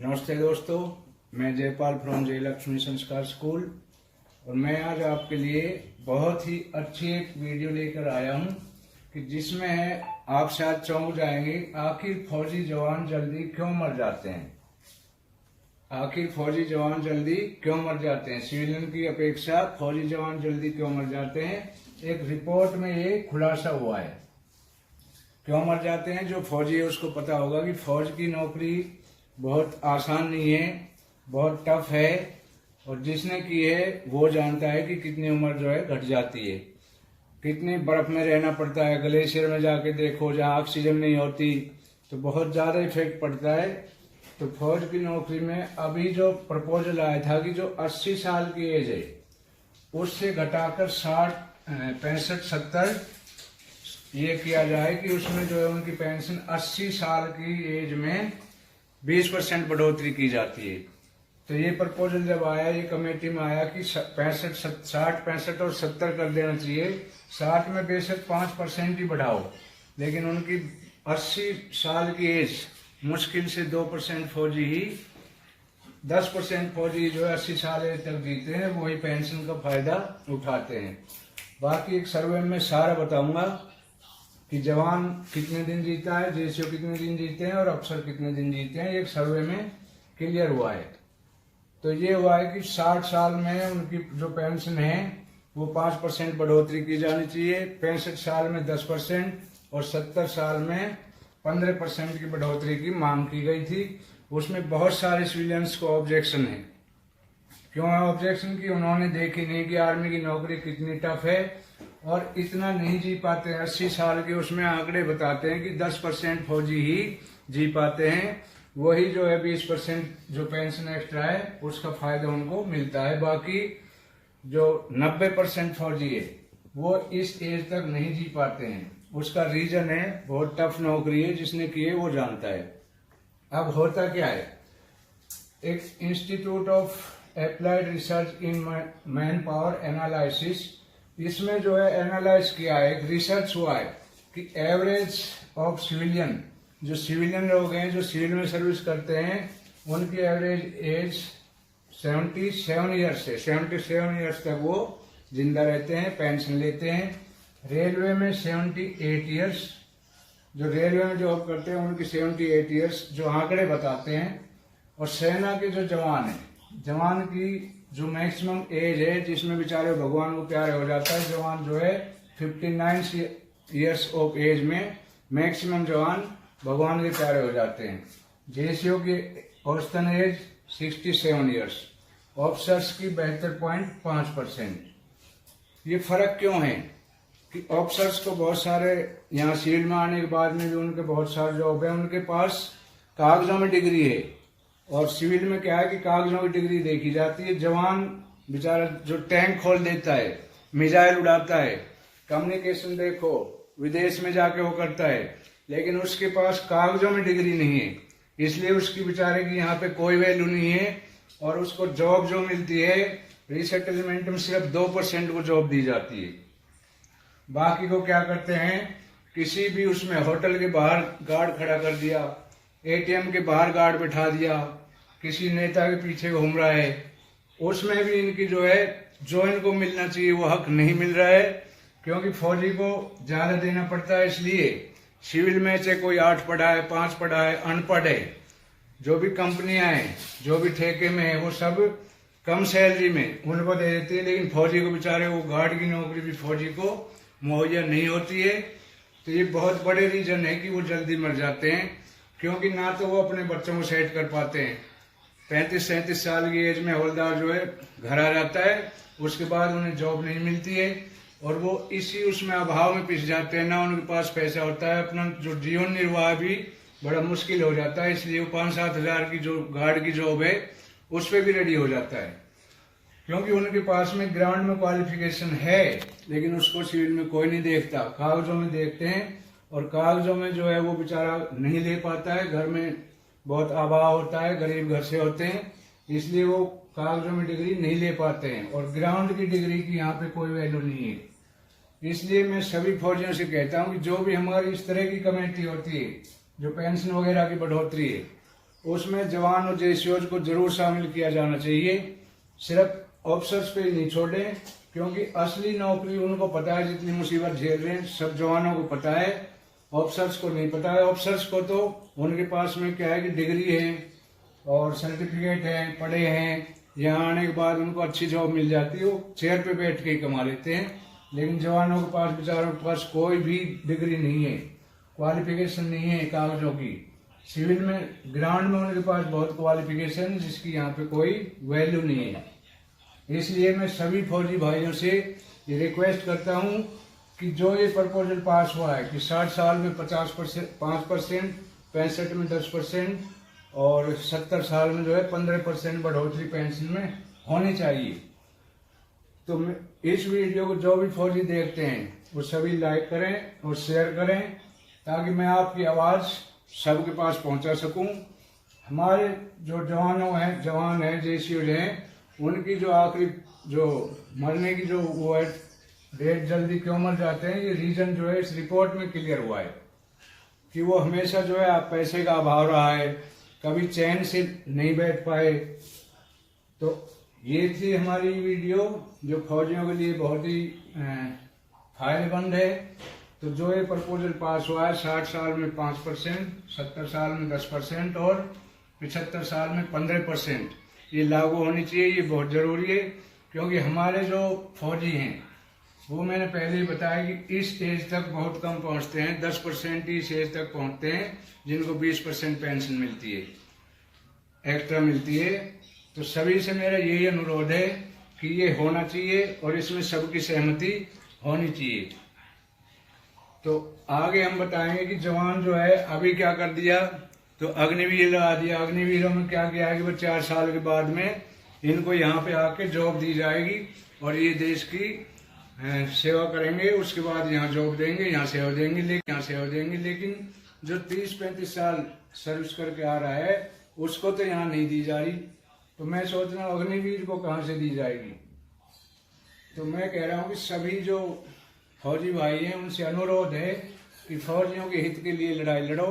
नमस्ते दोस्तों, मैं जयपाल फ्रॉम जयलक्ष्मी संस्कार स्कूल और मैं आज आपके लिए बहुत ही अच्छी एक वीडियो लेकर आया हूं कि जिसमें आप शायद चौंक जाएंगे आखिर फौजी जवान जल्दी क्यों मर जाते हैं। आखिर फौजी जवान जल्दी क्यों मर जाते हैं, सिविलियन की अपेक्षा फौजी जवान जल्दी क्यों मर जाते हैं। एक रिपोर्ट में ये खुलासा हुआ है क्यों मर जाते हैं। जो फौजी है उसको पता होगा कि फौज की नौकरी बहुत आसान नहीं है, बहुत टफ है और जिसने की है वो जानता है कि कितनी उम्र जो है घट जाती है, कितनी बर्फ में रहना पड़ता है। ग्लेशियर में जाके देखो, जहाँ ऑक्सीजन नहीं होती तो बहुत ज्यादा इफेक्ट पड़ता है। तो फौज की नौकरी में अभी जो प्रपोजल आया था कि जो 80 साल की एज है उससे घटाकर 60, 65, 70 ये किया जाए कि उसमें जो है उनकी पेंशन 80 साल की एज में 20% बढ़ोतरी की जाती है। तो ये प्रपोजल जब आया, ये कमेटी में आया कि 65, 60, 65 और 70 कर देना चाहिए। 60 में बेशक 5% ही बढ़ाओ, लेकिन उनकी 80 साल की एज मुश्किल से 2% फौजी ही, 10% फौजी जो है 80 साल एज तक जीते हैं, वही पेंशन का फायदा उठाते हैं। बाकी एक सर्वे में सारा बताऊंगा कि जवान कितने दिन जीता है, जेसीओ कितने दिन जीते हैं और अफसर कितने दिन जीते हैं, एक सर्वे में क्लियर हुआ है। तो ये हुआ है कि 60 साल में उनकी जो पेंशन है वो 5% बढ़ोतरी की जानी चाहिए, 65 साल में 10% और 70 साल में 15% की बढ़ोतरी की मांग की गई थी। उसमें बहुत सारे सिविलियंस को ऑब्जेक्शन है। क्यों है ऑब्जेक्शन? की उन्होंने देखी नहीं कि आर्मी की नौकरी कितनी टफ है और इतना नहीं जी पाते हैं 80 साल के। उसमें आंकड़े बताते हैं कि 10% फौजी ही जी पाते हैं, वही जो है 20% जो पेंशन एक्स्ट्रा है उसका फायदा उनको मिलता है। बाकी जो 90% फौजी है वो इस एज तक नहीं जी पाते हैं। उसका रीजन है बहुत टफ नौकरी है, जिसने की है वो जानता है। अब होता क्या है, एक institute of applied research in man power analysis, इसमें जो है एनालाइज किया है, एक रिसर्च हुआ है कि एवरेज ऑफ सिविलियन, जो सिविलियन लोग हैं जो सिविल में सर्विस करते हैं, उनकी एवरेज एज 77 ईयर्स है। 77 ईयर्स तक वो जिंदा रहते हैं, पेंशन लेते हैं। रेलवे में 78 ईयर्स, जो रेलवे में जॉब करते हैं उनकी 78 ईयर्स जो आंकड़े बताते हैं। और सेना के जो जवान है, जवान की जो मैक्सिमम एज है जिसमें बेचारे भगवान को प्यारे हो जाता है, जवान जो है 59 ईयर्स ऑफ एज में मैक्सिमम जवान भगवान के प्यारे हो जाते हैं। जेसीओ की औसतन एज 67 ईयर्स, ऑफिसर्स की 72.5%। ये फर्क क्यों है कि ऑफिसर्स को बहुत सारे यहाँ सील्ड में आने के बाद में भी उनके बहुत सारे जॉब है, उनके पास कागजों में डिग्री है। और सिविल में क्या है कि कागजों की डिग्री देखी जाती है। जवान बेचारा जो टैंक खोल देता है, मिसाइल उड़ाता है, कम्युनिकेशन देखो विदेश में जाके वो करता है, लेकिन उसके पास कागजों में डिग्री नहीं है, इसलिए उसकी बेचारे की यहाँ पे कोई वैल्यू नहीं है। और उसको जॉब जो मिलती है रिसेटलमेंट में सिर्फ 2% को जॉब दी जाती है। बाकी को क्या करते हैं, किसी भी उसमें होटल के बाहर गार्ड खड़ा कर दिया, एटीएम के बाहर गार्ड बैठा दिया, किसी नेता के पीछे घूम रहा है, उसमें भी इनकी जो है जो इनको मिलना चाहिए वो हक नहीं मिल रहा है। क्योंकि फौजी को ज्यादा देना पड़ता है, इसलिए सिविल में से कोई 8 पढ़ा है, 5 पढ़ा है, अनपढ़ है, जो भी कंपनियां हैं, जो भी ठेके में है, वो सब कम सैलरी में उनको दे देती है। लेकिन फौजी को बेचारे वो गार्ड की नौकरी भी फौजी को मुहैया नहीं होती है। तो ये बहुत बड़े रीजन है कि वो जल्दी मर जाते हैं, क्योंकि ना तो वो अपने बच्चों को सेट कर पाते हैं। 35-37 साल की एज में हवलदार जो है घर आ जाता है, उसके बाद उन्हें जॉब नहीं मिलती है और वो इसी उसमें अभाव में पिस जाते हैं। ना उनके पास पैसा होता है, अपना जो जीवन निर्वाह भी बड़ा मुश्किल हो जाता है। इसलिए वो 5-7 हजार की जो गार्ड की जॉब है उस पर भी रेडी हो जाता है, क्योंकि उनके पास में ग्राउंड में क्वालिफिकेशन है, लेकिन उसको सिविल में कोई नहीं देखता, कागजों में देखते हैं। और कागजों में जो है वो बेचारा नहीं ले पाता है, घर में बहुत अभाव होता है, गरीब घर से होते हैं, इसलिए वो कागजों में डिग्री नहीं ले पाते हैं। और ग्राउंड की डिग्री की यहाँ पे कोई वैल्यू नहीं है। इसलिए मैं सभी फौजियों से कहता हूँ कि जो भी हमारी इस तरह की कमेटी होती है, जो पेंशन वगैरह की बढ़ोतरी है, उसमें जवान और जेसीओज को जरूर शामिल किया जाना चाहिए। सिर्फ ऑफिसर्स पे ही नहीं छोड़े, क्योंकि असली नौकरी उनको पता है, जितनी मुसीबत झेल रहे हैं सब जवानों को पता है, ऑफिसर्स को नहीं पता है। ऑफिसर्स को तो उनके पास में क्या है कि डिग्री है और सर्टिफिकेट है, पढ़े हैं, यहाँ आने के बाद उनको अच्छी जॉब मिल जाती है, वो चेयर पे बैठ के कमा लेते हैं। लेकिन जवानों के पास, बेचारों के पास कोई भी डिग्री नहीं है, क्वालिफिकेशन नहीं है कागजों की। सिविल में, ग्राउंड में उनके पास बहुत क्वालिफिकेशन, जिसकी यहाँ पे कोई वैल्यू नहीं है। इसलिए मैं सभी फौजी भाइयों से ये रिक्वेस्ट करता हूँ कि जो ये प्रपोजल पास हुआ है कि 60 साल में 5%, 65% में 10% और 70 साल में जो है 15% बढ़ोतरी पेंशन में होनी चाहिए। तो इस वीडियो को जो भी फौजी देखते हैं वो सभी लाइक करें और शेयर करें, ताकि मैं आपकी आवाज़ सबके पास पहुंचा सकूं। हमारे जो जवान हैं, जेसीओ हैं, उनकी जो आखिरी जो मरने की जो वो है डेट, जल्दी क्यों मर जाते हैं, ये रीजन जो है इस रिपोर्ट में क्लियर हुआ है कि वो हमेशा जो है पैसे का अभाव रहा है, कभी चैन से नहीं बैठ पाए। तो ये थी हमारी वीडियो जो फौजियों के लिए बहुत ही फायदेमंद है। तो जो ये प्रपोजल पास हुआ है 60 साल में 5%, 70 साल में 10% और 75 साल में 15%, ये लागू होनी चाहिए। ये बहुत ज़रूरी है, क्योंकि हमारे जो फौजी हैं वो मैंने पहले ही बताया कि इस एज तक बहुत कम पहुंचते हैं, 10% ही इस एज तक पहुंचते हैं जिनको 20% पेंशन मिलती है, एक्स्ट्रा मिलती है। तो सभी से मेरा यही अनुरोध है कि ये होना चाहिए और इसमें सबकी सहमति होनी चाहिए। तो आगे हम बताएंगे कि जवान जो है अभी क्या कर दिया, तो अग्निवीर लगा दिया। अग्निवीरों में क्या किया है कि वो 4 साल के बाद में इनको यहाँ पे आके जॉब दी जाएगी और ये देश की सेवा करेंगे। उसके बाद यहाँ जॉब देंगे, यहाँ सेवा देंगे, लेकिन जो 30-35 साल सर्विस करके आ रहा है उसको तो यहाँ नहीं दी जा रही। तो मैं सोच रहा हूँ अग्निवीर को कहाँ से दी जाएगी। तो मैं कह रहा हूँ कि सभी जो फौजी भाई हैं उनसे अनुरोध है कि फौजियों के हित के लिए लड़ाई लड़ो।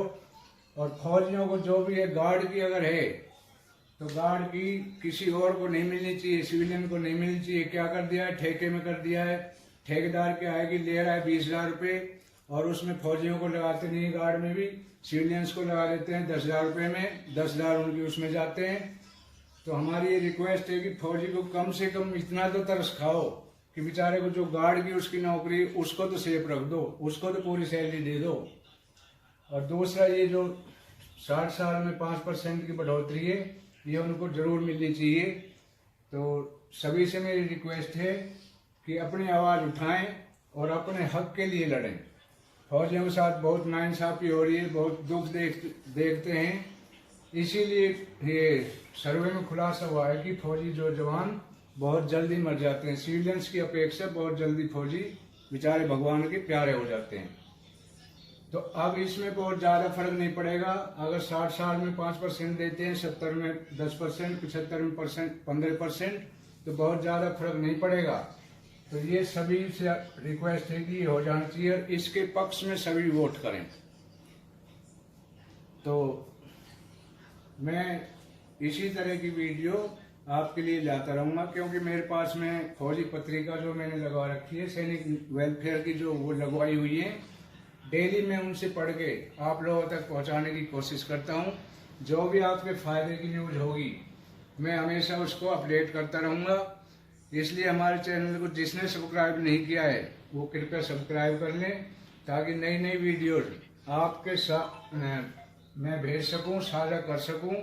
और फौजियों को जो भी है, गार्ड की अगर है तो गार्ड की किसी और को नहीं मिलनी चाहिए, सिविलियन को नहीं मिलनी चाहिए। क्या कर दिया है, ठेके में कर दिया है। ठेकेदार क्या है कि ले रहा है 20,000 रुपये और उसमें फौजियों को लगाते नहीं, गार्ड में भी सिविलियंस को लगा देते हैं 10,000 रुपये में, 10,000 उनकी उसमें जाते हैं। तो हमारी ये रिक्वेस्ट है कि फौजी को कम से कम इतना तो तरस खाओ कि बेचारे को जो गार्ड की उसकी नौकरी, उसको तो सेफ रख दो, उसको तो पूरी सैलरी दे दो। और दूसरा, ये जो 60 साल में 5% की बढ़ोतरी है, ये उनको जरूर मिलनी चाहिए। तो सभी से मेरी रिक्वेस्ट है कि अपनी आवाज़ उठाएं और अपने हक के लिए लड़ें। फौजियों के साथ बहुत नाइंसाफी हो रही है, बहुत दुख देखते हैं। इसीलिए ये सर्वे में खुलासा हुआ है कि फौजी जो जवान बहुत जल्दी मर जाते हैं, सिविलियंस की अपेक्षा बहुत जल्दी फौजी बेचारे भगवान के प्यारे हो जाते हैं। तो अब इसमें बहुत ज़्यादा फर्क नहीं पड़ेगा। अगर 60 साल में 5% देते हैं, 70 में 10%, 75 में 15%, तो बहुत ज़्यादा फर्क नहीं पड़ेगा। तो ये सभी से रिक्वेस्ट है कि हो जाना चाहिए और इसके पक्ष में सभी वोट करें। तो मैं इसी तरह की वीडियो आपके लिए लाता रहूँगा, क्योंकि मेरे पास में फौजी पत्रिका जो मैंने लगा रखी है, सैनिक वेलफेयर की जो वो लगवाई हुई है, डेली मैं उनसे पढ़ के आप लोगों तक पहुंचाने की कोशिश करता हूं। जो भी आपके फायदे की न्यूज़ होगी मैं हमेशा उसको अपडेट करता रहूंगा। इसलिए हमारे चैनल को जिसने सब्सक्राइब नहीं किया है वो कृपया सब्सक्राइब कर लें, ताकि नई नई वीडियोज आपके साथ मैं भेज सकूं, साझा कर सकूं।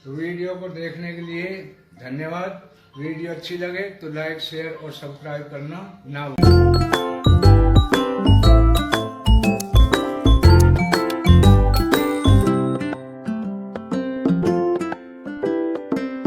तो वीडियो को देखने के लिए धन्यवाद। वीडियो अच्छी लगे तो लाइक, शेयर और सब्सक्राइब करना ना भूलें।